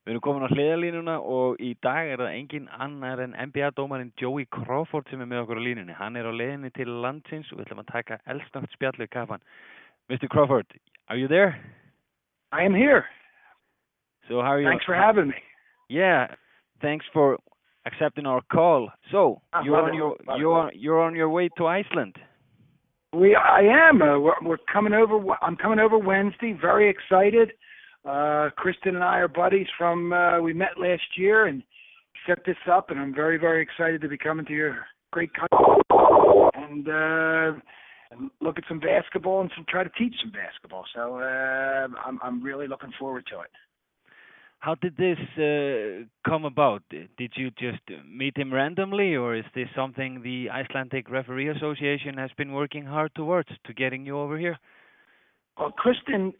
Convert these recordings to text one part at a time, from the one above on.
Við erum komin á Hliðarlínuna og í dag það engin annar en NBA-dómarinn Joey Crawford sem með okkur á línunni. Hann á leiðinni til landsins og við ætlum að taka eldsnögt spjall við Karfan. Mr. Crawford, are you there? I am here. So how are you? Thanks for having me. Yeah, thanks for accepting our call. So you're on your way to Iceland. I am. We're coming over. I'm coming over Wednesday. Very excited. Kristen and I are buddies from, we met last year and set this up, and I'm very, very excited to be coming to your great country and look at some basketball and try to teach some basketball. So I'm really looking forward to it. How did this come about? Did you just meet him randomly, or is this something the Icelandic Referee Association has been working hard towards to getting you over here? Well, Kristen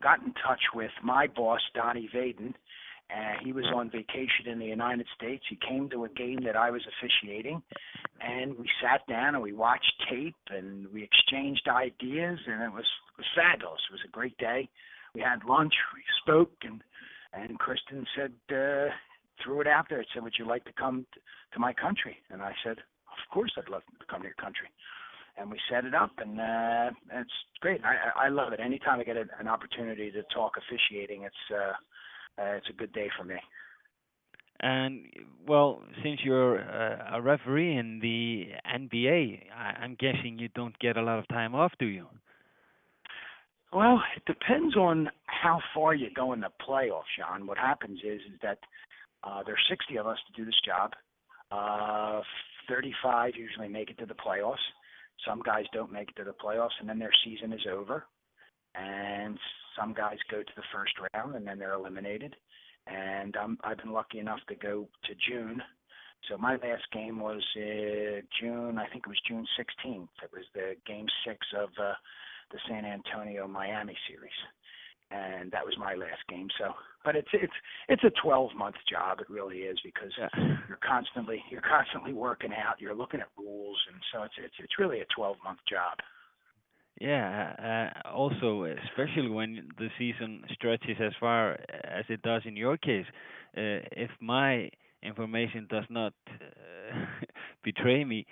got in touch with my boss, Donnie Vaden, and he was on vacation in the United States. He came to a game that I was officiating, and we sat down and we watched tape and we exchanged ideas, and it was fabulous. It was a great day. We had lunch, we spoke, and Kristen said, threw it out there and said, would you like to come to my country? And I said, of course I'd love to come to your country. And we set it up, and it's great. I love it. Anytime I get an opportunity to talk officiating, it's a good day for me. And, well, since you're a referee in the NBA, I'm guessing you don't get a lot of time off, do you? Well, it depends on how far you go in the playoffs, Sean. What happens is that there's 60 of us to do this job. 35 usually make it to the playoffs. Some guys don't make it to the playoffs, and then their season is over. And some guys go to the first round, and then they're eliminated. And I've been lucky enough to go to June. So my last game was June, I think it was June 16th. It was the Game 6 of the San Antonio-Miami series. And that was my last game. So, but it's a 12-month job. It really is, because you're constantly working out. You're looking at rules, and so it's really a 12-month job. Yeah. Also, especially when the season stretches as far as it does in your case, if my information does not betray me,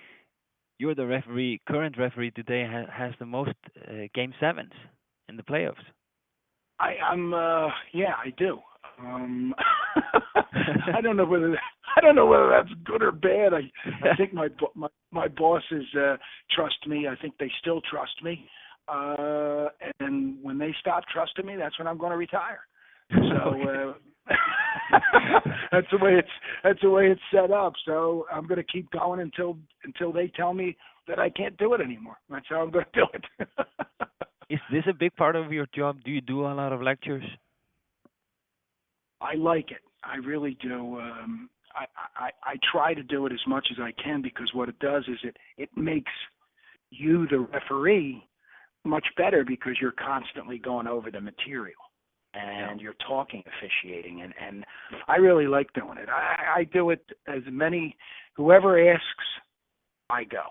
you're the current referee today has the most Game 7s in the playoffs. I do. I don't know whether that's good or bad. I think my bosses trust me. I think they still trust me. And when they stop trusting me, that's when I'm going to retire. So that's the way it's set up. So I'm going to keep going until they tell me that I can't do it anymore. That's how I'm going to do it. Is this a big part of your job? Do you do a lot of lectures? I like it. I really do. I try to do it as much as I can, because what it does is it makes you, the referee, much better, because you're constantly going over the material and you're talking officiating, and I really like doing it. I do it whoever asks, I go.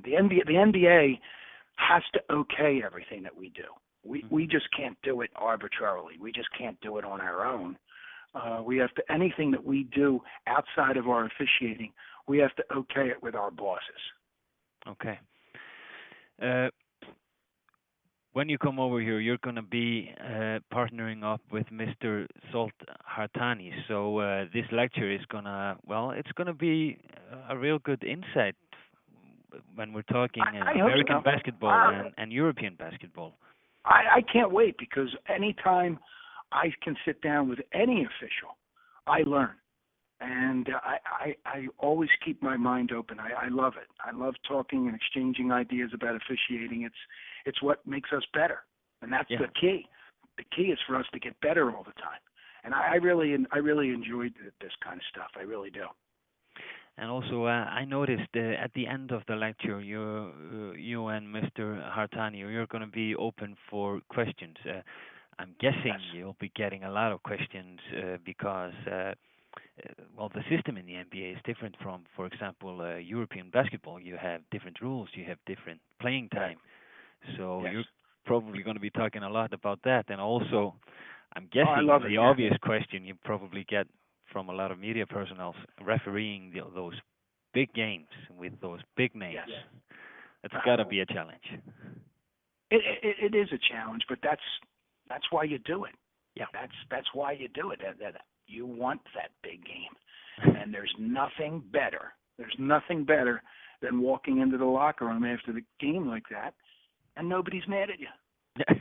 The NBA has to okay everything that we do. We just can't do it arbitrarily. We just can't do it on our own. We have to, anything that we do outside of our officiating, we have to okay it with our bosses. Okay. When you come over here, you're going to be partnering up with Mr. Salt Hartani. So this lecture is it's going to be a real good insight when we're talking American basketball and European basketball. I can't wait, because anytime I can sit down with any official, I learn. And I always keep my mind open. I love it. I love talking and exchanging ideas about officiating. It's what makes us better, and that's the key. The key is for us to get better all the time. And I really enjoyed this kind of stuff. I really do. And also, I noticed at the end of the lecture, you and Mr. Hartani, you're going to be open for questions. I'm guessing you'll be getting a lot of questions because, the system in the NBA is different from, for example, European basketball. You have different rules, you have different playing time. So you're probably going to be talking a lot about that. And also, I'm guessing I love the obvious question you probably get from a lot of media personnel refereeing those big games with those big names. Yes. It's got to be a challenge. It is a challenge, but that's why you do it. Yeah. That's why you do it. That you want that big game, and there's nothing better. There's nothing better than walking into the locker room after the game like that, and nobody's mad at you.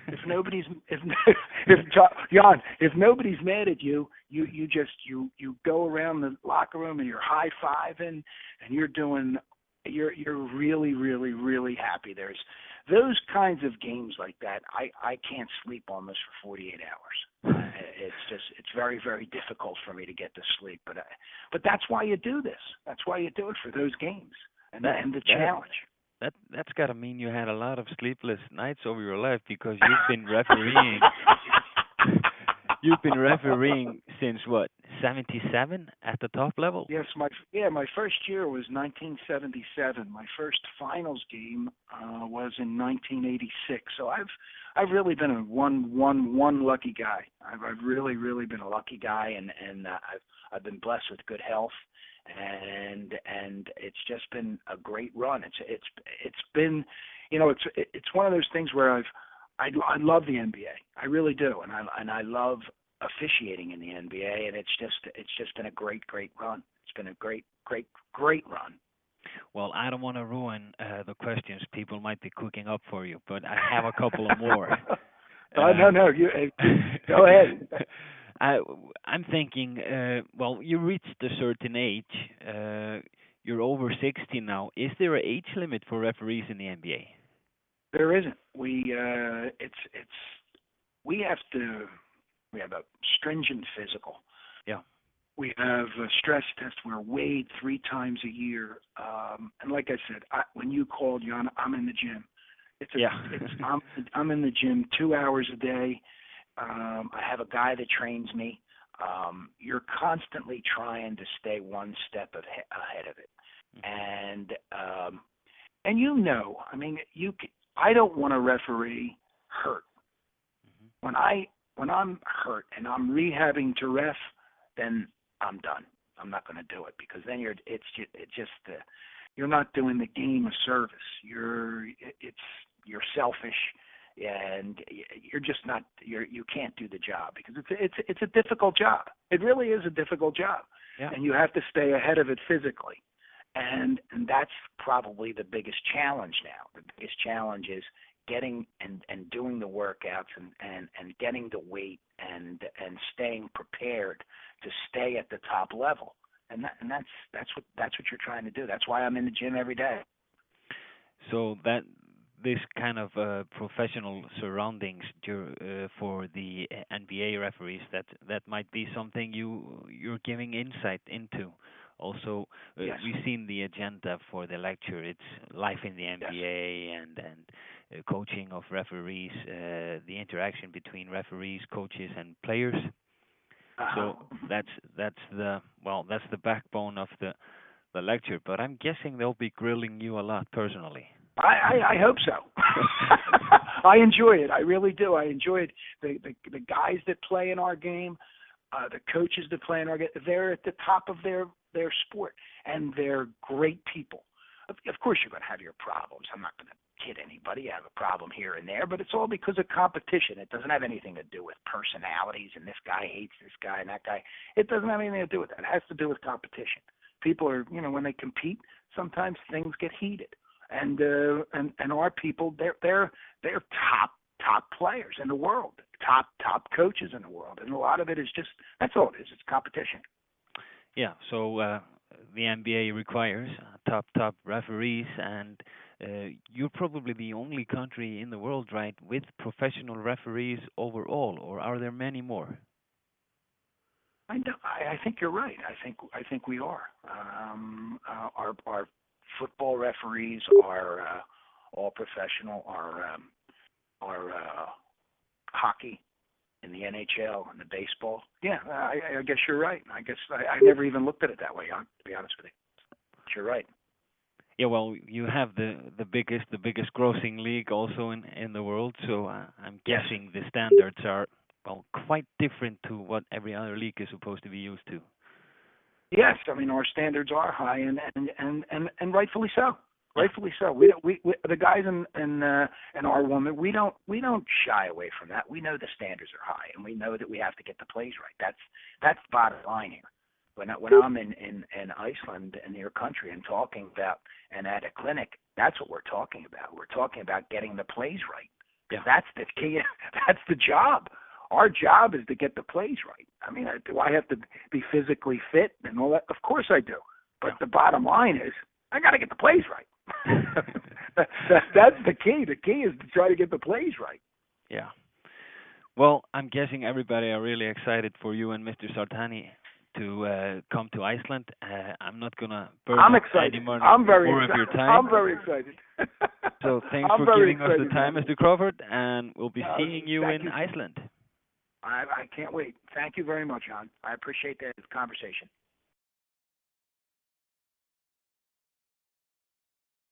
If nobody's Jan, if nobody's mad at you, you go around the locker room and you're high fiving and you're really, really, really happy. There's those kinds of games like that. I can't sleep almost for 48 hours. It's very, very difficult for me to get to sleep. But that's why you do this. That's why you do it, for those games and the challenge. That's got to mean you had a lot of sleepless nights over your life, because you've been refereeing. You've been refereeing since what, 77 at the top level? Yes, my first year was 1977. My first finals game was in 1986. So I've really been a one lucky guy. I've really, really been a lucky guy, and I've been blessed with good health. And it's just been a great run. It's been, it's one of those things where I love the NBA. I really do, and I love officiating in the NBA, and it's just been a great run. It's been a great run. Well, I don't want to ruin the questions people might be cooking up for you, but I have a couple of more. No, you go ahead. I'm thinking, well, you reached a certain age. You're over 60 now. Is there an age limit for referees in the NBA? There isn't. We have a stringent physical. Yeah. We have a stress test. We're weighed 3 times a year. And like I said, when you called, Jan, I'm in the gym. I'm in the gym 2 hours a day. I have a guy that trains me. You're constantly trying to stay one step ahead of it. And I mean, I don't want a referee hurt. When I'm hurt and I'm rehabbing to ref, then I'm done. I'm not going to do it, because then you're not doing the game a service. You're selfish, and you're just not. You can't do the job, because it's a difficult job. It really is a difficult job, and you have to stay ahead of it physically. And that's probably the biggest challenge now. The biggest challenge is getting and doing the workouts and getting the weight and staying prepared to stay at the top level. And that's what you're trying to do. That's why I'm in the gym every day. So that this kind of professional surroundings for the NBA referees, that might be something you're giving insight into. Also, yes. We've seen the agenda for the lecture. It's life in the NBA and coaching of referees, the interaction between referees, coaches, and players. So that's the backbone of the lecture. But I'm guessing they'll be grilling you a lot personally. I hope so. I enjoy it. I really do. I enjoy it. The guys that play in our game, the coaches that play in our game, they're at the top of their sport, and they're great people. Of course, you're going to have your problems. I'm not going to kid anybody. You have a problem here and there, but it's all because of competition. It doesn't have anything to do with personalities, and this guy hates this guy and that guy. It doesn't have anything to do with that. It has to do with competition. People are, when they compete, sometimes things get heated. And our people, they're top players in the world, top coaches in the world, and a lot of it is just, that's all it is. It's competition. Yeah. So the NBA requires top referees, and you're probably the only country in the world, right, with professional referees overall, or are there many more? I think you're right. I think we are. Our football referees are all professional. Our hockey in the NHL and the baseball. Yeah, I guess you're right. I guess I never even looked at it that way, to be honest with you. But you're right. Yeah, well, you have the biggest grossing league also in the world, so I'm guessing the standards are, well, quite different to what every other league is supposed to be used to. Yes, I mean our standards are high, and rightfully so. Rightfully so. We the guys in our woman, we don't shy away from that. We know the standards are high, and we know that we have to get the plays right. That's bottom line here. When I'm in Iceland, in your country, and talking about and at a clinic, that's what we're talking about. We're talking about getting the plays right. Yeah. That's the key. That's the job. Our job is to get the plays right. I mean, do I have to be physically fit and all that? Of course I do. But the bottom line is, I got to get the plays right. That's the key. The key is to try to get the plays right. Yeah. Well, I'm guessing everybody are really excited for you and Mr. Sartani to come to Iceland. I'm not gonna burn any more of your time. I'm very excited. So thanks for giving us the time, Mr. Crawford, and we'll be seeing you in Iceland. I can't wait. Thank you very much, Han. I appreciate the conversation.